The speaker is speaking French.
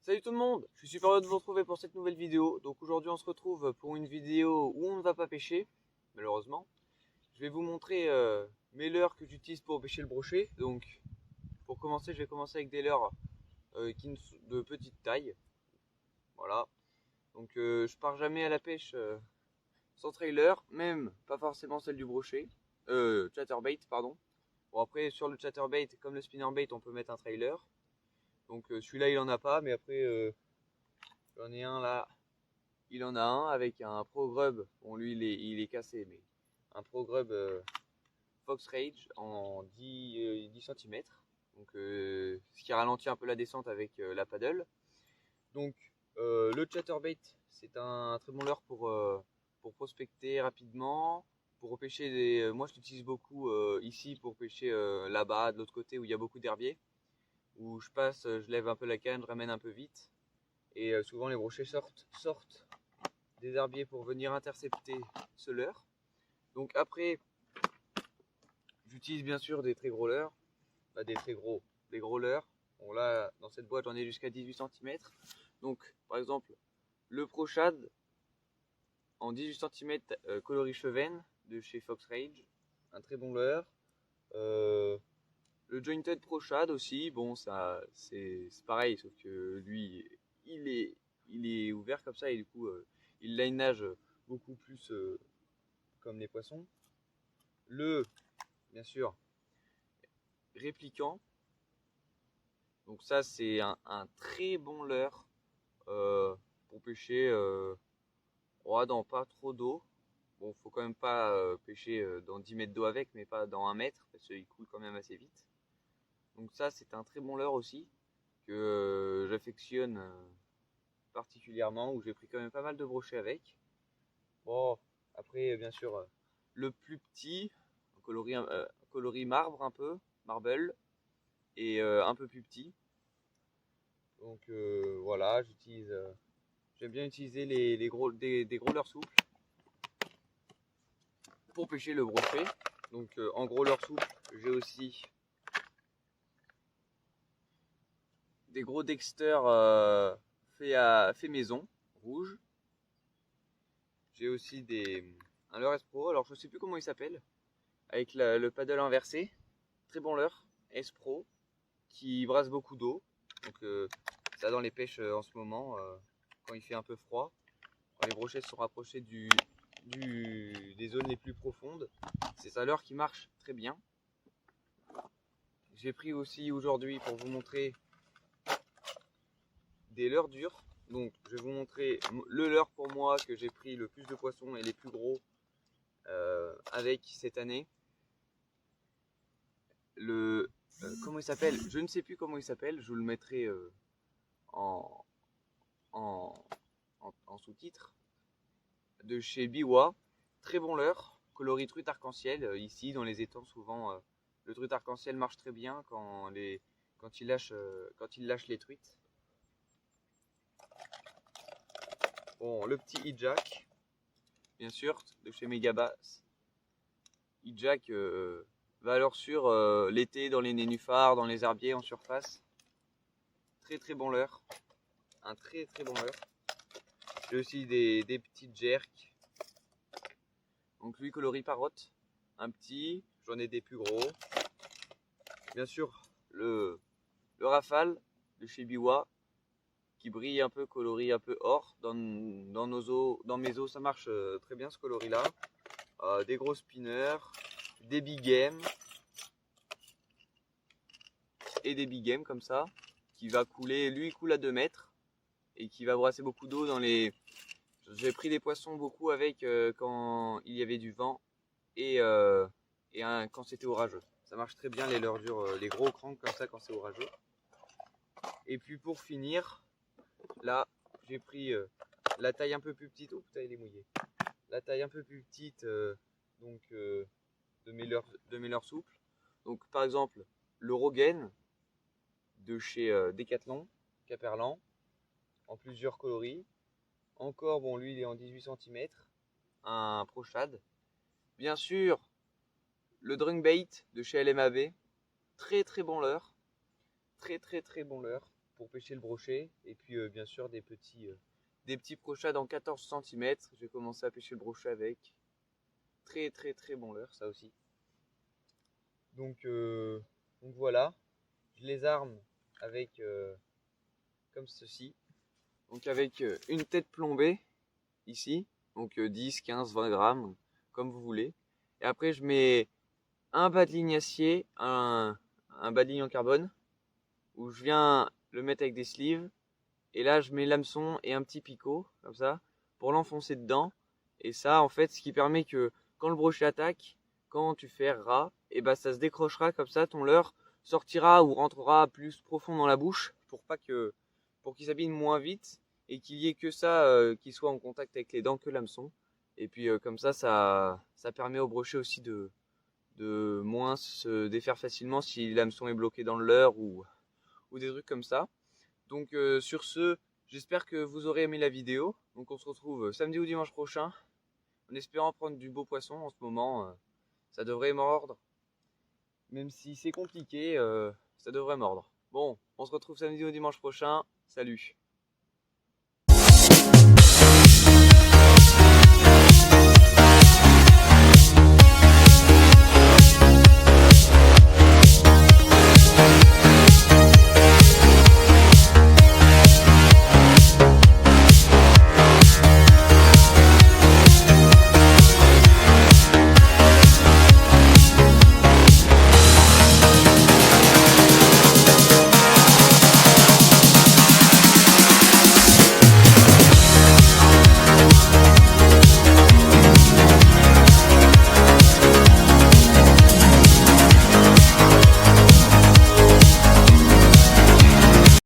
Salut tout le monde, je suis super heureux de vous retrouver pour cette nouvelle vidéo. Donc aujourd'hui on se retrouve pour une vidéo où on ne va pas pêcher, malheureusement. Je vais vous montrer mes leurres que j'utilise pour pêcher le brochet. Donc pour commencer, je vais commencer avec des leurres de petite taille. Voilà. Donc je pars jamais à la pêche sans trailer, même pas forcément celle du brochet. Chatterbait, pardon. Bon après sur le chatterbait, comme le spinnerbait, on peut mettre un trailer. Donc celui-là il en a pas, mais après j'en ai un là. Il en a un avec un Pro Grub. Bon, lui, il est cassé, mais un Pro Grub Fox Rage en 10 cm. Donc, ce qui ralentit un peu la descente avec la paddle. Donc, le chatterbait, c'est un très bon leurre pour prospecter rapidement. Pour repêcher moi, je l'utilise beaucoup ici pour pêcher là-bas, de l'autre côté où il y a beaucoup d'herbiers. Où je passe, je lève un peu la canne, je ramène un peu vite. Et souvent, les brochets sortent des herbiers pour venir intercepter ce leurre. Donc après, j'utilise bien sûr des très gros leurres, pas des gros leurres. Bon là, dans cette boîte, j'en ai jusqu'à 18 cm. Donc par exemple, le Proshad en 18 cm coloris Cheven de chez Fox Rage, un très bon leurre. Le Jointed Proshad aussi, bon ça c'est pareil, sauf que lui il est ouvert comme ça et du coup il line nage beaucoup plus comme les poissons. Bien sûr, répliquant. Donc ça, c'est un très bon leurre pour pêcher dans pas trop d'eau. Bon, faut quand même pas pêcher dans 10 mètres d'eau avec, mais pas dans 1 mètre, parce qu'il coule quand même assez vite. Donc ça, c'est un très bon leurre aussi, que j'affectionne particulièrement, où j'ai pris quand même pas mal de brochets avec. Bon, après, bien sûr, le plus petit, coloris marbre un peu, marble, et un peu plus petit. Donc voilà, j'aime bien utiliser des gros leurres souples pour pêcher le brochet. Donc en gros leurres souples, j'ai aussi des gros Dexter fait maison, rouge. J'ai aussi un leurre S-Pro, alors je sais plus comment il s'appelle, avec le paddle inversé. Très bon leurre, S-Pro, qui brasse beaucoup d'eau. Donc ça dans les pêches en ce moment, quand il fait un peu froid, quand les brochets sont rapprochés des zones les plus profondes, c'est ça leurre qui marche très bien. J'ai pris aussi aujourd'hui pour vous montrer des leurres durs. Donc je vais vous montrer le leurre pour moi que j'ai pris le plus de poissons et les plus gros avec cette année. Comment il s'appelle? Je ne sais plus comment il s'appelle, je vous le mettrai en, en, en sous-titre. De chez Biwa, très bon leurre, coloris truite arc-en-ciel. Ici dans les étangs souvent le truite arc-en-ciel marche très bien quand il lâche les truites. Bon, le petit E-Jack, bien sûr, de chez Megabass. E-Jack, valeur sûre l'été dans les nénuphars, dans les herbiers en surface. Très très bon leurre, un très très bon leurre. J'ai aussi des petites jerks. Donc lui coloris parotte, un petit, j'en ai des plus gros. Bien sûr le Rafale de chez Biwa qui brille un peu, coloris un peu or. Dans mes eaux ça marche très bien ce coloris là. Des gros spinners, des big game et des big game comme ça qui va couler, lui il coule à 2 mètres et qui va brasser beaucoup d'eau dans les. J'ai pris des poissons beaucoup avec quand il y avait du vent et quand c'était orageux. Ça marche très bien les leurres dures, les gros cranks comme ça quand c'est orageux. Et puis pour finir, là j'ai pris la taille un peu plus petite. Oh putain il est mouillé. La taille un peu plus petite de mes leurres souples. Donc par exemple le Rogen de chez Decathlon, Caperlan, en plusieurs coloris. Encore, bon lui il est en 18 cm, un Proshad. Bien sûr, le Drunkbait de chez LMAB, très très bon leurre, très très très bon leurre. pour pêcher le brochet. Et puis bien sûr des petits brochades en 14 cm. J'ai commencé à pêcher le brochet avec. Très très très bon leurre ça aussi. Donc voilà, je les arme avec comme ceci. Donc avec une tête plombée ici, donc 10, 15, 20 grammes, comme vous voulez. Et après je mets un bas de ligne acier, un bas de ligne en carbone, où je viens le mettre avec des sleeves. Et là je mets l'hameçon et un petit picot, comme ça, pour l'enfoncer dedans. Et ça en fait, ce qui permet que quand le brochet attaque, quand tu fais ras, et bah ça se décrochera comme ça, ton leurre sortira ou rentrera plus profond dans la bouche pour qu'il s'abîme moins vite et qu'il y ait que ça qui soit en contact avec les dents que l'hameçon. Et puis comme ça permet au brochet aussi de moins se défaire facilement si l'hameçon est bloqué dans le leurre ou des trucs comme ça. Donc sur ce, j'espère que vous aurez aimé la vidéo. Donc on se retrouve samedi ou dimanche prochain en espérant prendre du beau poisson. En ce moment, ça devrait mordre. Même si c'est compliqué, ça devrait mordre. Bon, on se retrouve samedi ou dimanche prochain. Salut!